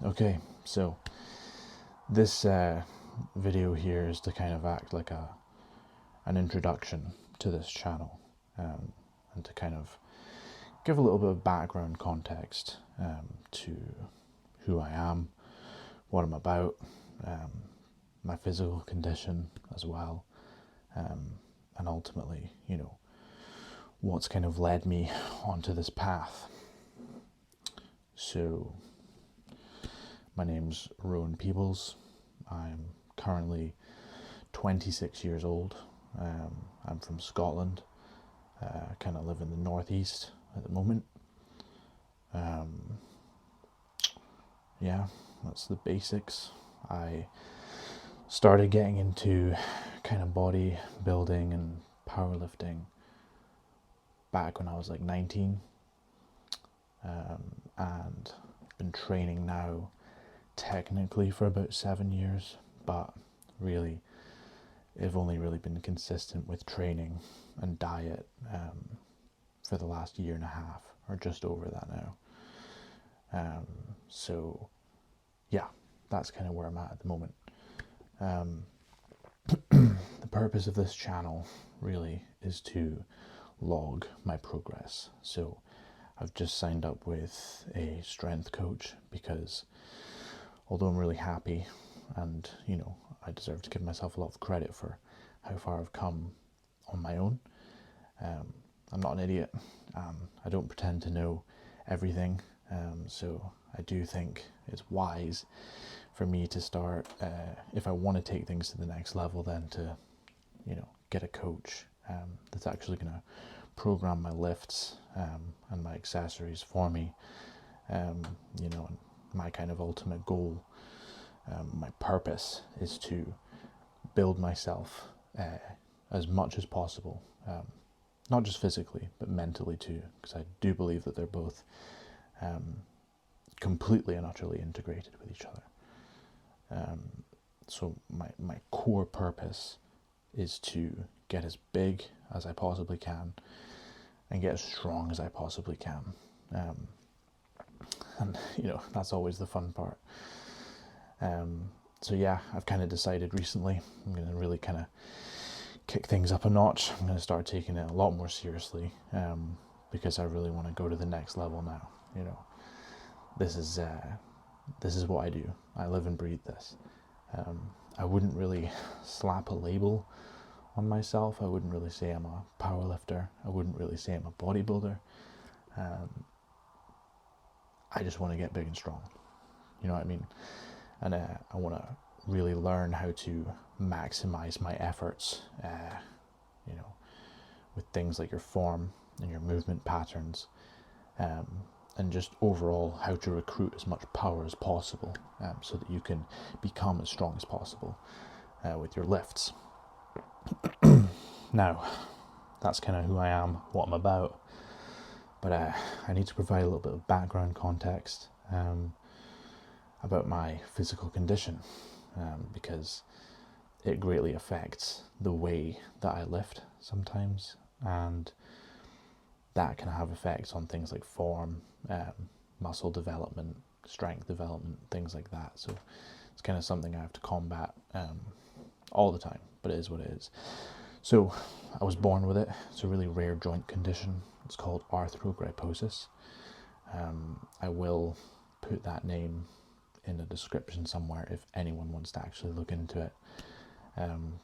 Okay, so this video here is to kind of act like an introduction to this channel, and to kind of give a little bit of background context to who I am, what I'm about, my physical condition as well, and ultimately, what's kind of led me onto this path. So, my name's Rowan Peebles. I'm currently 26 years old. I'm from Scotland. Kind of live in the northeast at the moment. Yeah, that's the basics. I started getting into kind of body building and powerlifting back when I was like 19, and been training now technically for about 7 years, but really I've only really been consistent with training and diet for the last year and a half, or just over that now. So yeah, that's kind of where I'm at the moment. The purpose of this channel really is to log my progress. So I've just signed up with a strength coach because although I'm really happy and I deserve to give myself a lot of credit for how far I've come on my own, I'm not an idiot. I don't pretend to know everything, so I do think it's wise for me to start, if I want to take things to the next level, then to get a coach that's actually going to program my lifts and my accessories for me. And my kind of ultimate goal, my purpose, is to build myself as much as possible, not just physically but mentally too, because I do believe that they're both completely and utterly integrated with each other. So my core purpose is to get as big as I possibly can and get as strong as I possibly can. And that's always the fun part. So yeah, I've kind of decided recently I'm going to really kind of kick things up a notch. I'm going to start taking it a lot more seriously, because I really want to go to the next level now. This is what I do. I live and breathe this. I wouldn't really slap a label on myself. I wouldn't really say I'm a powerlifter. I wouldn't really say I'm a bodybuilder. I just want to get big and strong. You know what I mean? And I want to really learn how to maximize my efforts, with things like your form and your movement patterns, and just overall how to recruit as much power as possible, so that you can become as strong as possible with your lifts. Now, that's kind of who I am, what I'm about, but I need to provide a little bit of background context about my physical condition, because it greatly affects the way that I lift sometimes, and that can have effects on things like form, muscle development, strength development, things like that. So it's kind of something I have to combat all the time, but it is what it is. So I was born with it. It's a really rare joint condition. It's called Arthrogryposis. I will put that name in the description somewhere if anyone wants to actually look into it.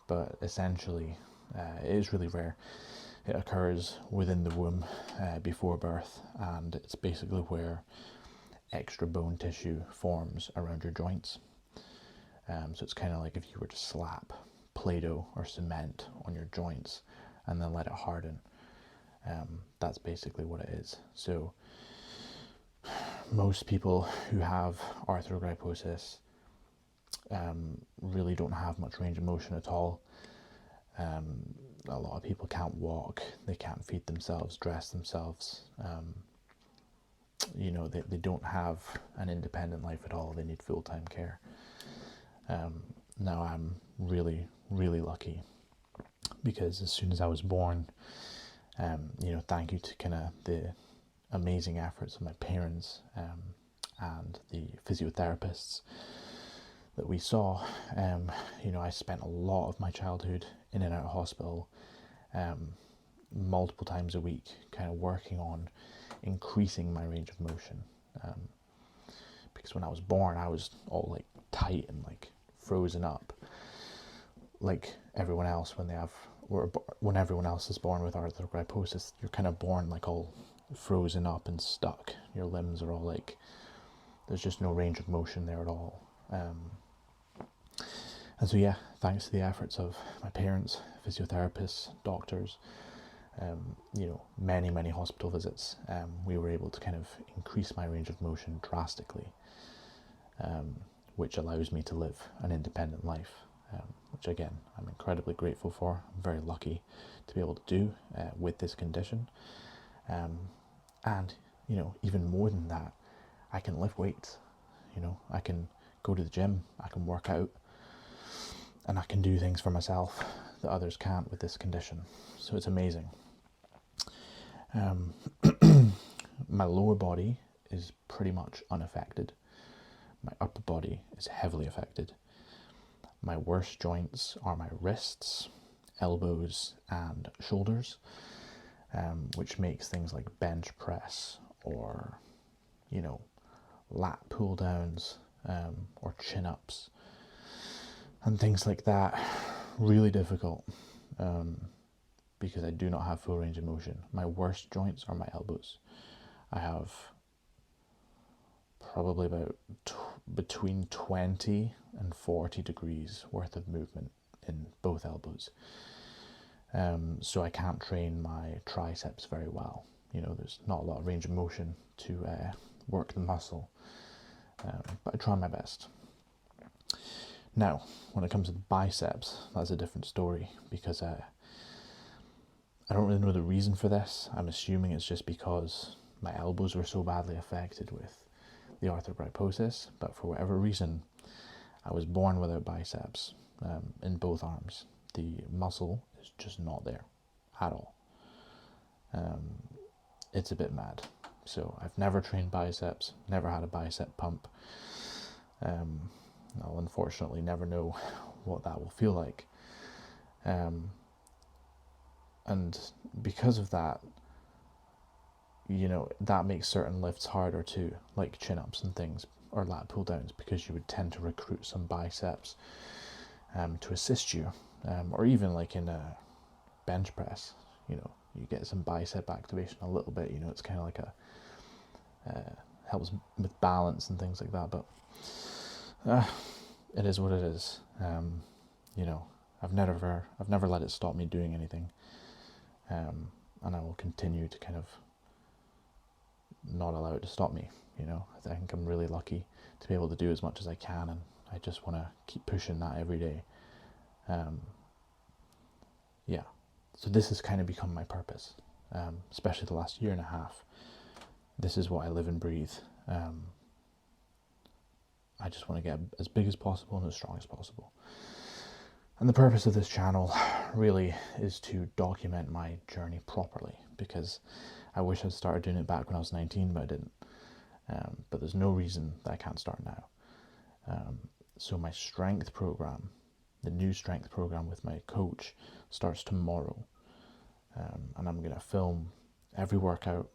But essentially, it is really rare. It occurs within the womb before birth, and it's basically where extra bone tissue forms around your joints. So it's kind of like if you were to slap Play-Doh or cement on your joints and then let it harden. That's basically what it is. So most people who have arthrogryposis really don't have much range of motion at all. A lot of people can't walk, they can't feed themselves, dress themselves. They don't have an independent life at all. They need full-time care. Now I'm really, really lucky, because as soon as I was born, thank you to kind of the amazing efforts of my parents and the physiotherapists that we saw. I spent a lot of my childhood in and out of hospital, multiple times a week, kind of working on increasing my range of motion. Because when I was born, I was all like tight and like frozen up, like everyone else when everyone else is born with arthrogryposis. You're kind of born like all frozen up and stuck. Your limbs are all like, there's just no range of motion there at all. And so yeah, thanks to the efforts of my parents, physiotherapists, doctors, many hospital visits, we were able to kind of increase my range of motion drastically, which allows me to live an independent life, which again, I'm incredibly grateful for. I'm very lucky to be able to do with this condition. And, even more than that, I can lift weights. I can go to the gym, I can work out, and I can do things for myself that others can't with this condition. So it's amazing. My lower body is pretty much unaffected. My upper body is heavily affected. My worst joints are my wrists, elbows, and shoulders, which makes things like bench press or, lat pull downs, or chin ups and things like that really difficult, because I do not have full range of motion. My worst joints are my elbows. I have probably about between 20 and 40 degrees worth of movement in both elbows. So I can't train my triceps very well. There's not a lot of range of motion to work the muscle, but I try my best. Now, when it comes to the biceps, that's a different story, because I don't really know the reason for this. I'm assuming it's just because my elbows were so badly affected with the arthrogryposis, but for whatever reason, I was born without biceps in both arms. The muscle is just not there at all. It's a bit mad. So I've never trained biceps, never had a bicep pump. I'll unfortunately never know what that will feel like. And because of that, that makes certain lifts harder too, like chin-ups and things, or lat pull-downs, because you would tend to recruit some biceps to assist you, or even like in a bench press, you get some bicep activation a little bit. It's kind of like helps with balance and things like that. But it is what it is. I've never let it stop me doing anything, and I will continue to kind of not allow it to stop me. I think I'm really lucky to be able to do as much as I can, and I just want to keep pushing that every day. So this has kind of become my purpose, especially the last year and a half. This is what I live and breathe. I just want to get as big as possible and as strong as possible. And the purpose of this channel really is to document my journey properly, because I wish I'd started doing it back when I was 19, but I didn't. But there's no reason that I can't start now. So my strength program, the new strength program with my coach, starts tomorrow. And I'm going to film every workout,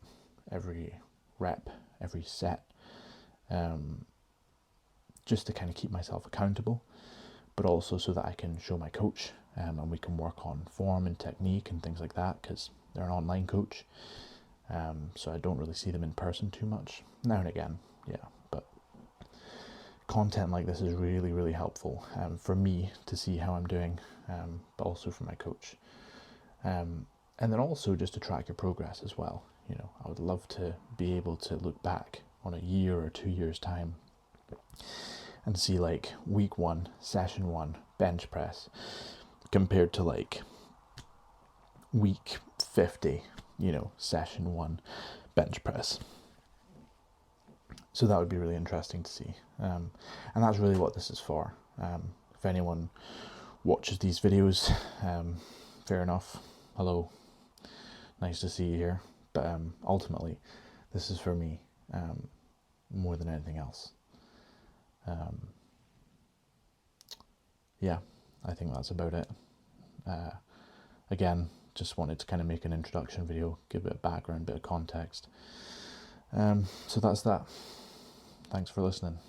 every rep, every set, just to kind of keep myself accountable, but also so that I can show my coach, and we can work on form and technique and things like that, because they're an online coach, so I don't really see them in person too much. Now and again, yeah, but content like this is really, really helpful for me to see how I'm doing, but also for my coach. And then also just to track your progress as well. I would love to be able to look back on a year or 2 years' time and see like week 1, session 1, bench press, compared to like week 50, session 1, bench press. So that would be really interesting to see. And that's really what this is for. If anyone watches these videos, fair enough. Hello. Nice to see you here. But ultimately, this is for me. more than anything else. Yeah, I think that's about it. Again, just wanted to kind of make an introduction video, give a bit of background, bit of context. So that's that. Thanks for listening.